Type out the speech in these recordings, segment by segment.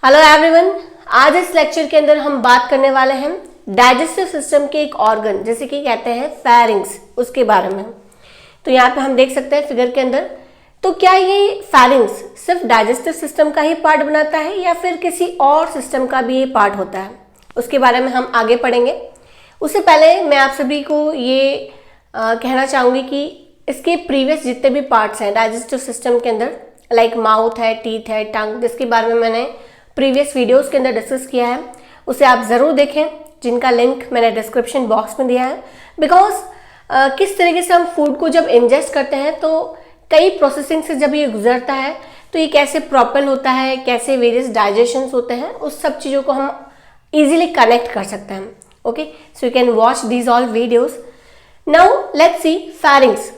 Hello everyone, आज इस lecture के अंदर हम बात करने वाले हैं डाइजेस्टिव सिस्टम के एक ऑर्गन जैसे कि कहते हैं फेरिंग्स, उसके बारे में। तो यहाँ पे हम देख सकते हैं फिगर के अंदर। तो क्या ये फेरिंग्स सिर्फ डाइजेस्टिव सिस्टम का ही पार्ट बनाता है या फिर किसी और सिस्टम का भी ये पार्ट होता है, उसके बारे में हम आगे पढ़ेंगे। उससे पहले मैं आप सभी को ये कहना चाहूँगी कि इसके प्रीवियस जितने भी पार्ट्स हैं डाइजेस्टिव सिस्टम के अंदर, लाइक माउथ है, टीथ है, टंग, जिसके बारे में मैंने प्रीवियस वीडियोस के अंदर डिस्कस किया है, उसे आप ज़रूर देखें, जिनका लिंक मैंने डिस्क्रिप्शन बॉक्स में दिया है। बिकॉज किस तरीके से हम फूड को जब इंजेस्ट करते हैं तो कई प्रोसेसिंग से जब ये गुजरता है तो ये कैसे प्रॉपर होता है, कैसे वेरियस डाइजेशंस होते हैं, उस सब चीज़ों को हम इजीली कनेक्ट कर सकते हैं। Okay, so you can watch these all videos. Now let's see pharynx.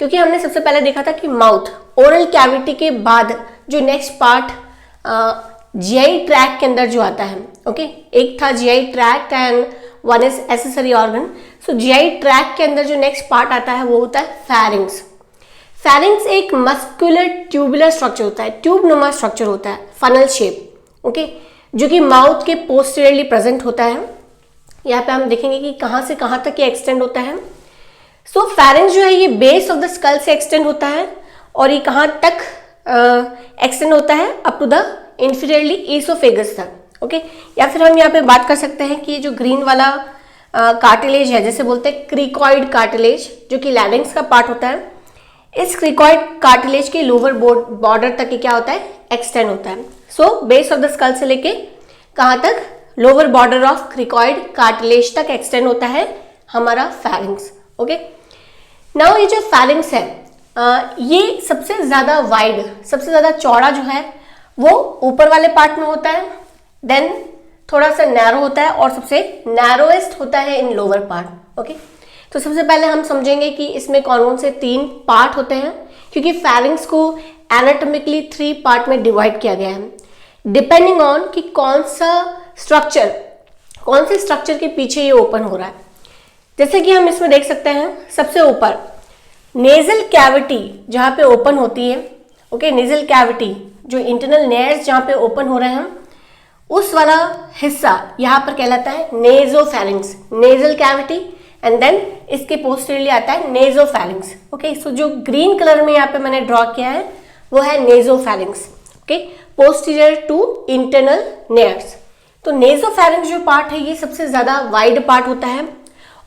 क्योंकि हमने सबसे पहले देखा था कि माउथ, ओरल कैविटी के बाद जो नेक्स्ट पार्ट जीआई ट्रैक्ट के अंदर जो आता है, ओके, एक था GI tract and one is accessory organ. So GI tract के अंदर जो नेक्स्ट पार्ट आता है वो होता है फेरिंग्स। फेरिंग्स एक मस्कुलर ट्यूबुलर स्ट्रक्चर होता है, ट्यूब नुमा स्ट्रक्चर होता है, फनल शेप, ओके, जो कि माउथ के पोस्टीरियरली प्रेजेंट होता है। यहाँ पे हम देखेंगे कि कहाँ से कहाँ तक ये एक्सटेंड होता है। सो फेरिंग्स जो है ये बेस ऑफ द स्कल से एक्सटेंड होता है और ये कहाँ तक एक्सटेंड होता है, up to the inferiorly oesophagus तक। ओके, या फिर हम यहाँ पे बात कर सकते हैं कि जो ग्रीन वाला कार्टिलेज है, जैसे बोलते हैं क्रिकॉइड कार्टिलेज, जो कि लैरिंक्स का पार्ट होता है, इस क्रिकॉइड कार्टिलेज के लोअर बॉर्डर तक ये क्या होता है, एक्सटेंड होता है। So base of the skull से लेके कहाँ तक, lower border of cricoid cartilage तक एक्सटेंड होता है हमारा फेरिंग्स। ओके, नाउ ये जो फेरिंग्स है ये सबसे ज्यादा वाइड, सबसे ज्यादा चौड़ा जो है वो ऊपर वाले पार्ट में होता है, देन थोड़ा सा नैरो होता है और सबसे नैरोएस्ट होता है इन लोअर पार्ट। ओके, तो सबसे पहले हम समझेंगे कि इसमें कौन कौन से 3 पार्ट होते हैं, क्योंकि फेरिंग्स को एनाटॉमिकली 3 पार्ट में डिवाइड किया गया है, डिपेंडिंग ऑन कि कौन से स्ट्रक्चर के पीछे ये ओपन हो रहा है। जैसे कि हम इसमें देख सकते हैं सबसे ऊपर नेजल कैविटी जहाँ पे ओपन होती है, ओके, नेजल कैविटी जो इंटरनल नेयर्स जहाँ पे ओपन हो रहे हैं, उस वाला हिस्सा यहाँ पर कहलाता है nasopharynx, nasal cavity, and then इसके पोस्टीरियरली आता है नेजोफेरिंग्स। ओके, सो जो ग्रीन कलर में यहाँ पे मैंने ड्रॉ किया है वो है nasopharynx, okay, posterior to internal nares. तो नेजोफेरिंग्स जो पार्ट है ये सबसे ज्यादा वाइड पार्ट होता है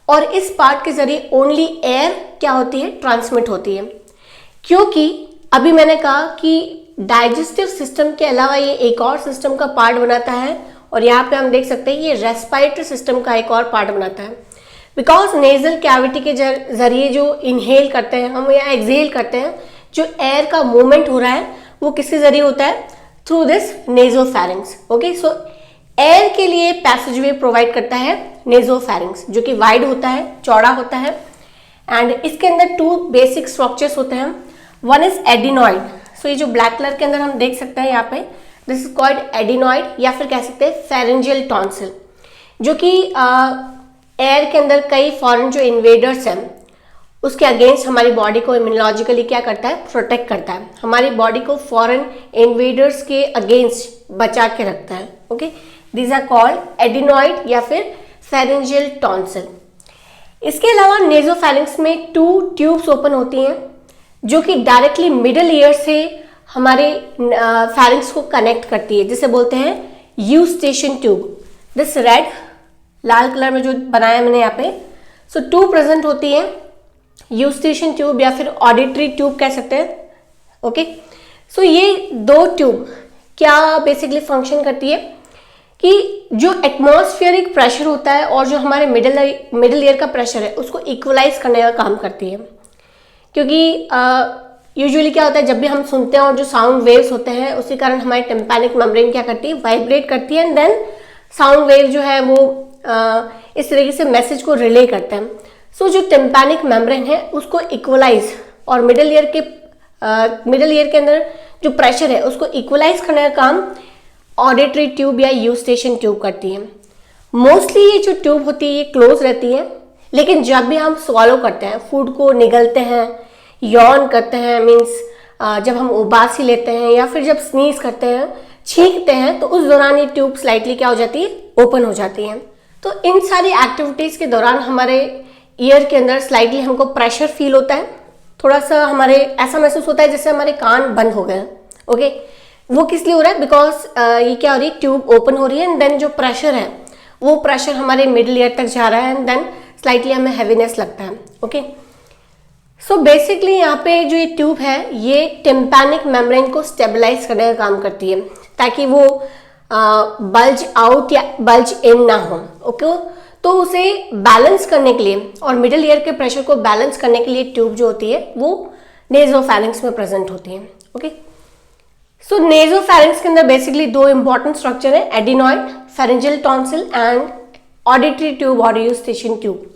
और इस पार्ट के जरिए ओनली एयर क्या होती है, ट्रांसमिट होती है। क्योंकि अभी मैंने कहा कि डाइजेस्टिव सिस्टम के अलावा ये एक और सिस्टम का पार्ट बनाता है और यहाँ पे हम देख सकते हैं ये रेस्पिरेटरी सिस्टम का एक और पार्ट बनाता है। बिकॉज नेजल कैविटी के जरिए जो इनहेल करते हैं हम या एक्सहेल करते हैं, जो एयर का मूवमेंट हो रहा है वो किसके जरिए होता है, through this nasopharynx. Okay, so air के लिए पैसेजवे प्रोवाइड करता है नेजोफेरिंग्स, जो कि वाइड होता है, चौड़ा होता है, एंड इसके अंदर 2 बेसिक स्ट्रक्चर्स होते हैं। One is adenoid. सो ये जो ब्लैक कलर के अंदर हम देख सकते हैं यहाँ पे, दिस इज कॉल्ड एडिनॉइड, या फिर कह सकते हैं फेरेंजियल टॉन्सिल, जो कि एयर के अंदर कई फॉरेन जो इन्वेडर्स हैं उसके अगेंस्ट हमारी बॉडी को इम्यूनोलॉजिकली क्या करता है, प्रोटेक्ट करता है, हमारी बॉडी को फॉरेन इन्वेडर्स के अगेंस्ट बचा के रखता है। Okay, these are called adenoid या फिर फेरेंजियल टॉन्सिल। इसके अलावा नेजोफेरिंग्स में 2 ट्यूब्स ओपन होती हैं जो कि डायरेक्टली मिडल ईयर से हमारे फेरिंग्स को कनेक्ट करती है, जिसे बोलते हैं Eustachian tube. This red Lal colour में जो बनाया मैंने यहाँ पे, सो 2 प्रेजेंट होती है, यूस्टेशन ट्यूब या फिर ऑडिटरी ट्यूब कह सकते हैं। ओके, सो ये 2 ट्यूब क्या बेसिकली फंक्शन करती है कि जो एटमॉस्फेरिक प्रेशर होता है और जो हमारे मिडल ईयर का प्रेशर है उसको इक्वलाइज करने का काम करती है। क्योंकि यूजुअली क्या होता है, जब भी हम सुनते हैं और जो साउंड वेव्स होते हैं उसी कारण हमारी टिम्पैनिक मेम्ब्रेन क्या करती है, वाइब्रेट करती है, एंड देन साउंड वेव जो है वो इस तरीके से मैसेज को रिले करते हैं। सो जो टिम्पैनिक मेम्ब्रेन है उसको इक्वलाइज और मिडल ईयर के अंदर जो प्रेशर है उसको इक्वलाइज करने का काम ऑडिटरी ट्यूब या यूस्टेशन ट्यूब करती है। मोस्टली ये जो ट्यूब होती है ये क्लोज रहती है, लेकिन जब भी हम स्वॉलो करते हैं, फूड को निगलते हैं, यॉन करते हैं, मीन्स जब हम उबासी लेते हैं या फिर जब स्नीज करते हैं, छींकते हैं तो उस दौरान ये ट्यूब स्लाइटली क्या हो जाती है, ओपन हो जाती है। तो इन सारी एक्टिविटीज के दौरान हमारे ईयर के अंदर स्लाइटली हमको प्रेशर फील होता है, थोड़ा सा हमारे ऐसा महसूस होता है जैसे हमारे कान बंद हो गए हैं। ओके, वो किस लिए हो रहा है, बिकॉज ये क्या हो रही है, ट्यूब ओपन हो रही है एंड देन जो प्रेशर है वो प्रेशर हमारे मिडिल ईयर तक जा रहा है एंड देन स्लाइटली हमें हैवीनेस लगता है। ओके, सो बेसिकली यहाँ पे जो ये ट्यूब है ये टिम्पैनिक मेम्ब्रेन को स्टेबलाइज करने का काम करती है ताकि वो बल्ज आउट या बल्ज इन ना हो। ओके, तो उसे बैलेंस करने के लिए और मिडिल ईयर के प्रेशर को बैलेंस करने के लिए ट्यूब जो होती है वो नेज़ोफैरिंक्स में प्रेजेंट होती है। ओके, सो नेज़ोफैरिंक्स के अंदर बेसिकली दो इंपॉर्टेंट स्ट्रक्चर है, adenoid pharyngeal tonsil and auditory tube और यूस्टेशियन ट्यूब।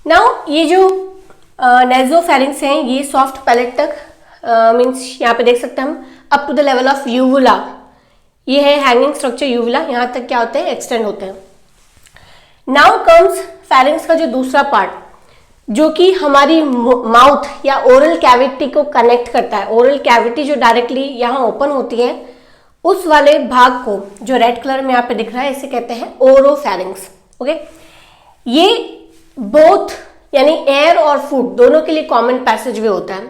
नाउ ये जो नेज़ोफैरिंक्स हैं ये सॉफ्ट पैलेट तक मीन्स यहाँ पे देख सकते हैं हम up to the level of uvula, ये है हैंगिंग स्ट्रक्चर यूवुला, यहाँ तक क्या होते हैं, एक्सटेंड होते हैं। नाउ कम्स फेरिंग्स का जो दूसरा पार्ट जो कि हमारी माउथ या ओरल कैविटी को कनेक्ट करता है। ओरल कैविटी जो डायरेक्टली यहाँ ओपन होती है उस वाले भाग को जो रेड कलर में यहाँ पे दिख रहा है इसे कहते हैं ओरोफैरिंग्स। ओके, ये बोथ यानी एयर और फूड दोनों के लिए कॉमन पैसेज वे होता है,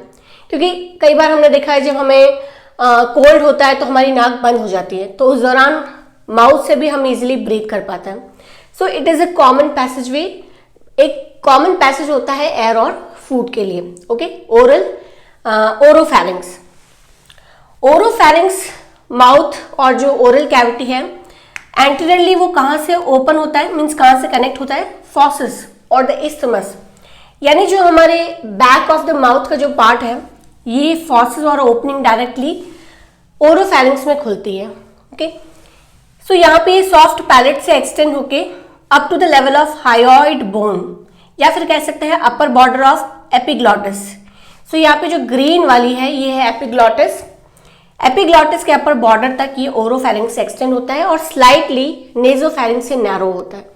क्योंकि कई बार हमने देखा है जब हमें कोल्ड होता है तो हमारी नाक बंद हो जाती है, तो उस दौरान माउथ से भी हम इजीली ब्रीथ कर पाते हैं। So it is a common passage वे, एक कॉमन पैसेज होता है एयर और फूड के लिए। ओके, ओरोफैरिंग्स। ओरोफैरिंग्स माउथ और जो ओरल कैविटी है एंटीरियरली वो कहाँ से ओपन होता है, मीन्स कहाँ से कनेक्ट होता है, फॉसिस और द इस्थमस, यानी जो हमारे बैक ऑफ द माउथ का जो पार्ट है ये फॉसिस और ओपनिंग डायरेक्टली ओरोफैरिंग्स में खुलती है। ओके, सो यहाँ पे ये सॉफ्ट पैलेट से एक्सटेंड होके up to the level of hyoid bone या फिर कह सकते हैं upper border of epiglottis. So यहाँ पे जो ग्रीन वाली है ये है एपिग्लॉटिस। एपिग्लॉटिस के अपर बॉर्डर तक ये ओरोफैरिंग्स से एक्सटेंड होता है और स्लाइटली नेज़ोफैरिंग्स से नैरो होता है।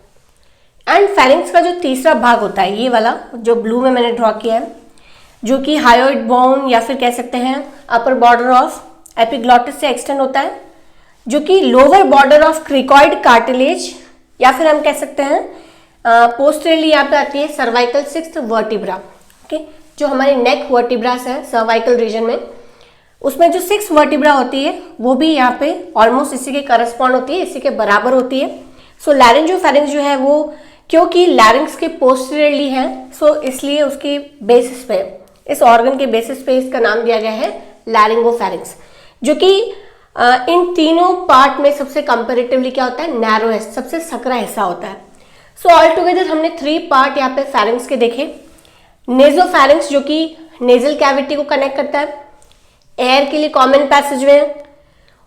एंड फेरिंग्स का जो तीसरा भाग होता है ये वाला जो ब्लू में मैंने ड्रॉ किया है, जो कि हायोइड बोन या फिर कह सकते हैं अपर बॉर्डर ऑफ एपिग्लॉटिस से एक्सटेंड होता है, जो कि lower border of cricoid cartilage या फिर हम कह सकते हैं पोस्टेरियरली यहाँ पे आती है सर्वाइकल सिक्स्थ वर्टिब्रा। ओके, जो हमारे नेक वर्टिब्रास है सर्वाइकल रीजन में, उसमें जो सिक्स वर्टिब्रा होती है वो भी यहाँ पे ऑलमोस्ट इसी के करस्पॉन्ड होती है, इसी के बराबर होती है। सो लैरिंजोफैरिंग्स जो है वो क्योंकि लैरिंग्स के पोस्टेरियरली है सो इसलिए उसकी बेसिस पे, इस ऑर्गन के बेसिस पे इसका नाम दिया गया है लैरिंगोफैरिंग्स, जो कि इन तीनों पार्ट में सबसे कंपैरेटिवली क्या होता है, नैरोएस्ट, सबसे सकरा हिस्सा होता है। सो ऑल टुगेदर हमने 3 पार्ट यहाँ पे फेरिंग्स के देखे। नेज़ोफैरिंग्स जो कि नेजल कैविटी को कनेक्ट करता है, एयर के लिए कॉमन पैसेजवे है।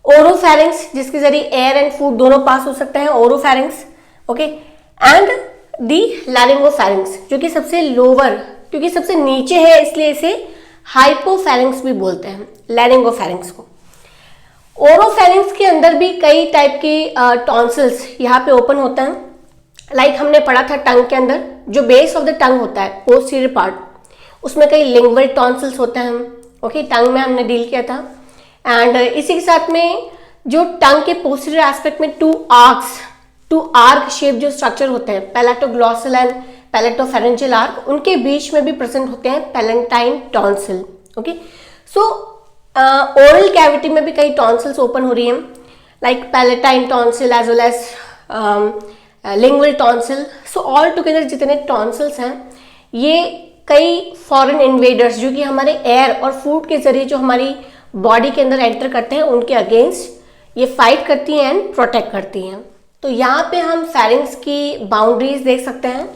ओरोफैरिंग्स जिसके जरिए एयर एंड फूड दोनों पास हो सकते हैं, ओरोफैरिंग्स। ओके, एंड दी लैरिंगोफैरिंग्स जो कि सबसे लोअर, क्योंकि सबसे नीचे है इसलिए इसे हाइपोफैरिंग्स भी बोलते हैं, लैरिंगोफैरिंग्स को। ओरोफैरिंग्स के अंदर भी कई टाइप के टॉन्सिल्स यहाँ पे ओपन होते हैं। लाइक हमने पढ़ा था टंग के अंदर जो बेस ऑफ द टंग होता है पोस्टीरियर पार्ट, उसमें कई लिंगुअल टॉन्सिल्स होते हैं। ओके, टंग में हमने डील किया था। एंड इसी के साथ में जो टंग के पोस्टीरियर एस्पेक्ट में टू आर्क शेप जो स्ट्रक्चर होते हैं, पैलेटोग्लॉसल एंड पैलेटोफेरेंजियल आर्क, उनके बीच में भी प्रेजेंट होते हैं palatine tonsil. Okay, so oral cavity में भी कई टॉन्सिल्स ओपन हो रही हैं, like palatine tonsil as well as lingual tonsil. So all together जितने टॉन्सिल्स हैं ये कई फॉरेन इन्वेडर्स जो कि हमारे एयर और फूड के जरिए जो हमारी बॉडी के अंदर एंटर करते हैं उनके अगेंस्ट ये फाइट करती हैं एंड प्रोटेक्ट करती हैं। तो यहाँ पे हम फेरिंग्स की बाउंड्रीज देख सकते हैं।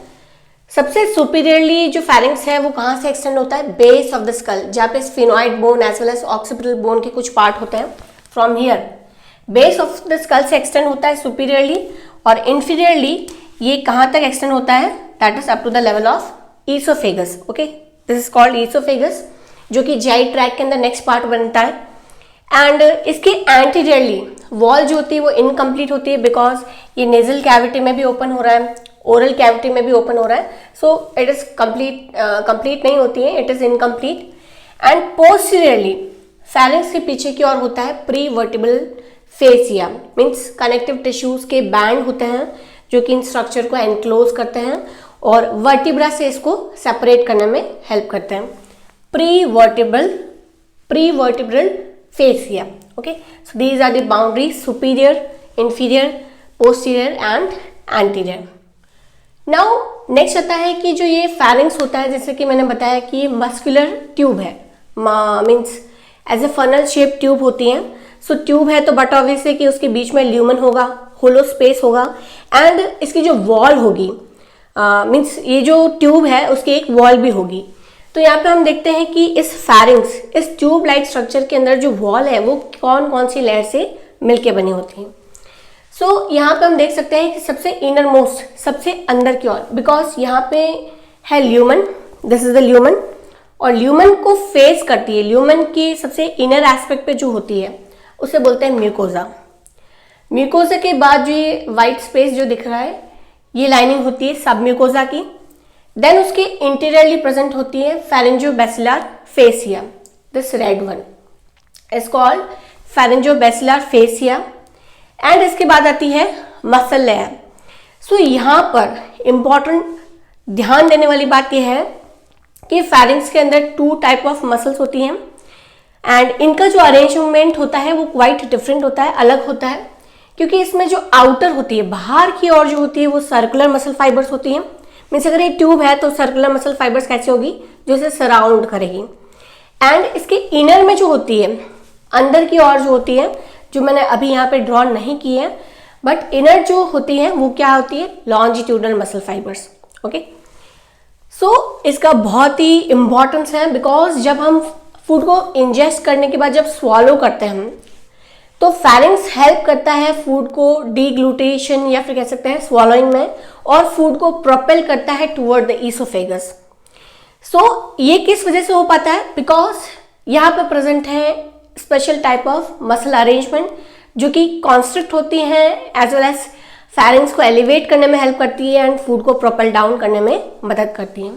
सबसे सुपीरियरली जो फेरिंग्स है वो कहाँ से एक्सटेंड होता है, बेस ऑफ द स्कल, जहाँ पे sphenoid bone as well as occipital bone के कुछ पार्ट होते हैं। From here base of the skull से एक्सटेंड होता है सुपीरियरली, और इंफीरियरली ये कहाँ तक एक्सटेंड होता है, that is up to the level of oesophagus. Okay, this is called oesophagus, जो कि जीआई ट्रैक्ट के अंदर नेक्स्ट पार्ट बनता है। एंड इसके एंटीरियरली वॉल जो होती है वो इनकम्प्लीट होती है, बिकॉज ये नेजल कैविटी में भी ओपन हो रहा है, ओरल कैविटी में भी ओपन हो रहा है, सो इट इज कंप्लीट नहीं होती है, it is incomplete. And posteriorly pharynx के पीछे की ओर होता है pre vertebral fascia means connective tissues के बैंड होते हैं जो कि इन स्ट्रक्चर को एनक्लोज करते हैं और वर्टिब्रा से इसको सेपरेट करने में हेल्प करते हैं। Prevertebral fascia. Okay, so these are the boundaries superior, inferior, posterior and anterior. Now next आता है कि जो ये फेरिंग्स होता है, जैसे कि मैंने बताया कि ये मस्कुलर ट्यूब है, means as a funnel shape tube होती है। सो ट्यूब है तो बट ऑब्वियस है कि उसके बीच में ल्यूमन होगा, होलो स्पेस होगा एंड इसकी जो वॉल होगी मीन्स ये जो ट्यूब है उसकी एक वॉल भी होगी। तो यहाँ पे हम देखते हैं कि इस फेरिंग्स, इस ट्यूब लाइक स्ट्रक्चर के अंदर जो वॉल है वो कौन कौन सी लेयर से मिलके बनी होती है। सो यहाँ पे हम देख सकते हैं कि सबसे इनर मोस्ट, सबसे अंदर की ओर, बिकॉज यहाँ पे है lumen, this is the lumen, और ल्यूमन को फेस करती है, ल्यूमन की सबसे इनर एस्पेक्ट पे जो होती है उसे बोलते हैं म्यूकोजा। म्यूकोजा के बाद जो ये व्हाइट स्पेस जो दिख रहा है ये लाइनिंग होती है सब म्यूकोजा की। देन उसके इंटीरियरली प्रेजेंट होती है pharyngobasilar fascia, this red one is called pharyngobasilar fascia. And इसके बाद आती है मसल लेयर। सो यहाँ पर इंपॉर्टेंट ध्यान देने वाली बात यह है कि फेरिंग्स के अंदर 2 टाइप ऑफ मसल्स होती हैं एंड इनका जो अरेंजमेंट होता है वो क्वाइट डिफरेंट होता है, अलग होता है, क्योंकि इसमें जो आउटर होती है, बाहर की ओर जो होती है वो सर्कुलर मसल फाइबर्स होती हैं। मीन्स अगर ये ट्यूब है तो सर्कुलर मसल फाइबर्स कैसे होगी, जो इसे सराउंड करेगी। एंड इसके इनर में जो होती है, अंदर की ओर जो होती है, जो मैंने अभी यहाँ पे ड्रॉ नहीं की है, बट इनर जो होती है वो क्या होती है, लॉन्जिट्यूडनल मसल फाइबर्स। ओके, सो इसका बहुत ही इंपॉर्टेंस है, बिकॉज जब हम फूड को इंजेस्ट करने के बाद जब स्वॉलो करते हैं हम, तो फेरिंग्स हेल्प करता है फूड को डीग्लूटेशन या फिर कह सकते हैं स्वॉलोइंग में, और फूड को प्रोपेल करता है टुवर्ड द ईसोफेगस। सो ये किस वजह से हो पाता है, बिकॉज यहाँ पे प्रेजेंट है special type of muscle arrangement जो कि कॉन्स्ट्रिक्ट होती हैं एज वेल एज फेरिंग्स को एलिवेट करने में हेल्प करती है एंड फूड को प्रोपेल डाउन करने में मदद करती है।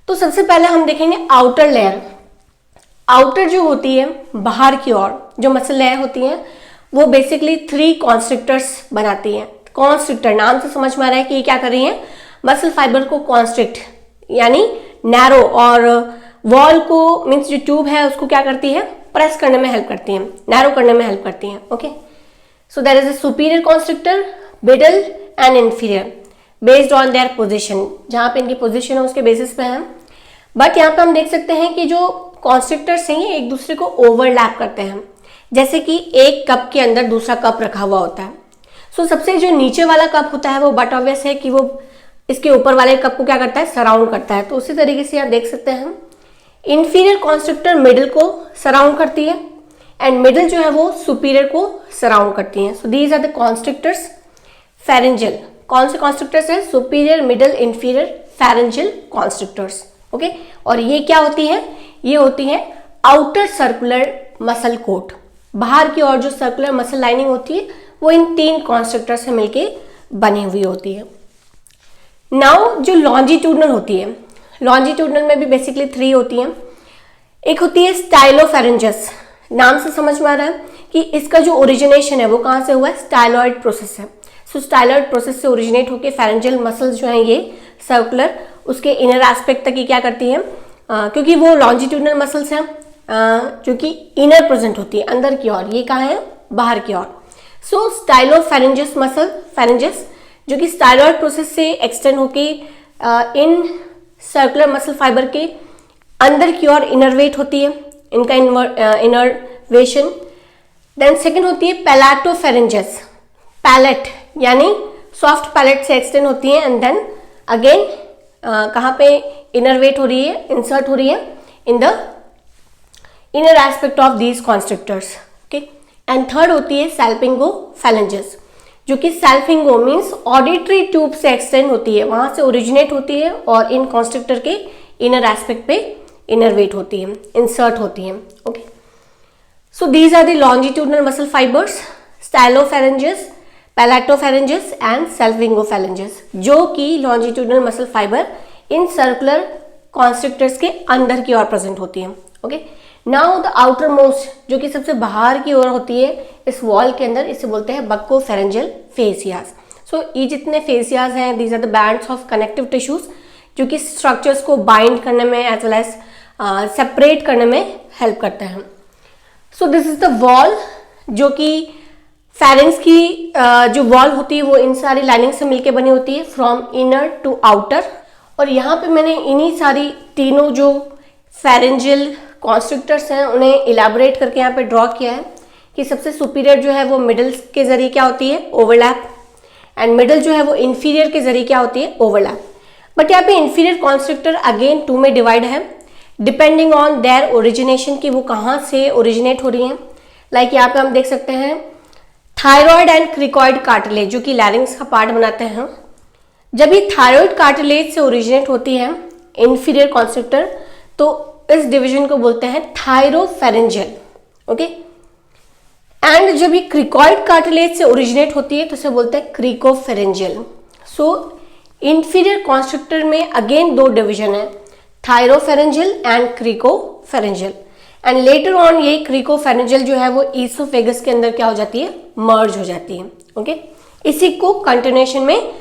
तो सबसे पहले हम देखेंगे आउटर लेयर। आउटर जो होती है, बाहर की ओर जो मसल लेयर होती है, वो बेसिकली 3 कॉन्स्ट्रिक्टर्स बनाती हैं। कॉन्स्ट्रिक्टर नाम से समझ में आ रहा है कि ये क्या कर रही है, मसल फाइबर को कॉन्स्ट्रिक्ट यानी नैरो, और वॉल को मीन्स जो ट्यूब है उसको क्या करती है, प्रेस करने में हेल्प करती है, नैरो करने में हेल्प करती है। Okay, so there is a superior constrictor, middle and inferior based on their position, जहाँ पे इनकी पोजिशन है उसके बेसिस पे है। बट यहाँ पे हम देख सकते हैं कि जो कॉन्स्ट्रिक्टर्स हैं ये एक दूसरे को ओवरलैप करते हैं, जैसे कि एक कप के अंदर दूसरा कप रखा हुआ होता है। सो सबसे जो नीचे वाला कप होता है वो बट ऑब्वियस है कि वो इसके ऊपर वाले कप को क्या करता है, सराउंड करता है। तो उसी तरीके से यहाँ देख सकते हैं हम इंफीरियर कॉन्स्ट्रिक्टर मिडिल को सराउंड करती है एंड मिडिल जो है वो सुपीरियर को सराउंड करती है। So these are the constrictors pharyngeal. कौन से कॉन्स्ट्रिक्टर्स है, superior, middle, inferior, pharyngeal constrictors. Okay, और ये क्या होती है, ये होती है आउटर सर्कुलर मसल कोट। बाहर की ओर जो सर्कुलर मसल लाइनिंग होती है वो इन 3 कॉन्स्ट्रिक्टर से मिलके बनी हुई होती है। नाउ जो लॉन्जिट्यूडनल होती है, लॉन्जिट्यूडनल में भी बेसिकली 3 होती हैं। एक होती है स्टाइलोफेरेंजस, नाम से समझ में आ रहा है कि इसका जो ओरिजिनेशन है वो कहाँ से हुआ है, स्टाइलॉइड प्रोसेस है। सो स्टाइलॉइड प्रोसेस से ओरिजिनेट होकर फेरेंजियल मसल्स जो हैं ये सर्कुलर उसके इनर एस्पेक्ट तक ही क्या करती हैं, क्योंकि वो लॉन्जिट्यूडनल मसल्स हैं जो कि इनर प्रेजेंट होती है, अंदर की ओर, ये कहाँ है, बाहर की ओर। सो स्टाइलोफेरेंजस मसल, फेरेंजस जो कि स्टाइलॉइड प्रोसेस से एक्सटेंड होके इन सर्कुलर मसल फाइबर के अंदर की ओर इनरवेट होती है, इनका इनरवेशन। देन सेकंड होती है पैलेटोफेरेंजस, पैलेट यानी सॉफ्ट पैलेट से एक्सटेंड होती है एंड देन अगेन कहाँ पे इनरवेट हो रही है, इंसर्ट हो रही है in the inner aspect of these constrictors. Okay, and third होती है सैल्पिंगोफेरेंजस जो कि सैल्पिंगो मीन्स ऑडिटरी ट्यूब से एक्सटेंड होती है, वहां से ओरिजिनेट होती है और इन कॉन्स्ट्रिक्टर के इनर एस्पेक्ट पे इनरवेट होती है, इंसर्ट होती है। Okay, so these are the longitudinal muscle fibres, stylopharyngeus, palatopharyngeus and salpingopharyngeus, जो कि longitudinal muscle fibre in circular constrictors के अंदर की ओर प्रेजेंट होती है। Okay, now the outer most, जो कि सबसे बाहर की ओर होती है इस वॉल के अंदर, इसे बोलते हैं बक्कोफेरेंजियल फेसियाज। सो ये जितने फेसियाज हैं, these are the bands of connective tissues, जो कि स्ट्रक्चर्स को बाइंड करने में एज वेल एज सेपरेट करने में हेल्प करते हैं। So this is the wall, जो कि फेरेंक्स की जो वॉल होती है वो इन सारी लाइनिंग से मिलकर बनी होती है फ्रॉम इनर टू आउटर। और यहाँ पे मैंने इन्हीं सारी तीनों जो फेरेंजियल कॉन्स्ट्रिक्टर्स हैं उन्हें इलेबोरेट करके यहाँ पे ड्रॉ किया है कि सबसे सुपीरियर जो है वो मिडल के जरिए क्या होती है, ओवरलैप, एंड मिडल जो है वो इंफीरियर के जरिए क्या होती है, ओवरलैप। बट यहाँ पे इंफीरियर कॉन्स्ट्रिक्टर अगेन 2 में डिवाइड है डिपेंडिंग ऑन देयर ओरिजिनेशन, की वो कहाँ से ओरिजिनेट हो रही हैं। लाइक यहाँ पे हम देख सकते हैं थायराइड एंड क्रिकॉइड कार्टिलेज, जो कि लैरिंग्स का पार्ट बनाते हैं। जब ये थायराइड कार्टिलेज से ओरिजिनेट होती है इंफीरियर कॉन्स्ट्रिक्टर, तो इस डिवीजन को बोलते हैं थायरोफेरेंजियल, ओके। एंड जब ये क्रिकॉइड कार्टिलेज से ओरिजिनेट होती है तो इसे बोलते हैं क्रिकोफेरेंजियल। सो इंफीरियर कॉन्स्ट्रिक्टर में अगेन 2 डिवीजन है, थायरोफेरेंजियल एंड क्रिकोफेरेंजियल। एंड लेटर ऑन ये क्रिकोफेरेंजियल जो है वो ईसोफेगस के अंदर क्या हो जाती है, मर्ज हो जाती है, ओके। इसी को कंटिन्यूएशन में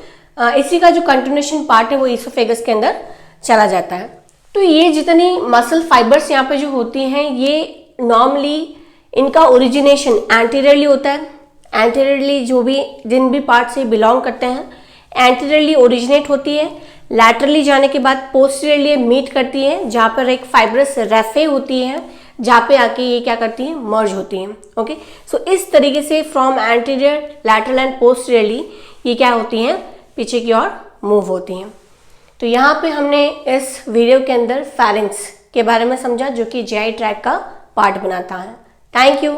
इसी का जो कंटिन्यूएशन पार्ट है वो ईसोफेगस के अंदर चला जाता है। तो ये जितनी मसल फाइबर्स यहाँ पे जो होती हैं, ये नॉर्मली इनका ओरिजिनेशन एंटीरियरली होता है। एंटीरियरली जो भी जिन भी पार्ट से बिलोंग करते हैं एंटीरियरली ओरिजिनेट होती है, लैटरली जाने के बाद पोस्टीरियरली मीट करती है, जहाँ पर एक फाइब्रस रेफे होती है, जहाँ पे आके ये क्या करती है, मर्ज होती हैं, ओके। सो इस तरीके से from anterior, lateral and posteriorly ये क्या होती हैं, पीछे की ओर मूव होती हैं। तो यहाँ पे हमने इस वीडियो के अंदर फेरिंक्स के बारे में समझा, जो कि जीआई ट्रैक्ट का पार्ट बनाता है। Thank you.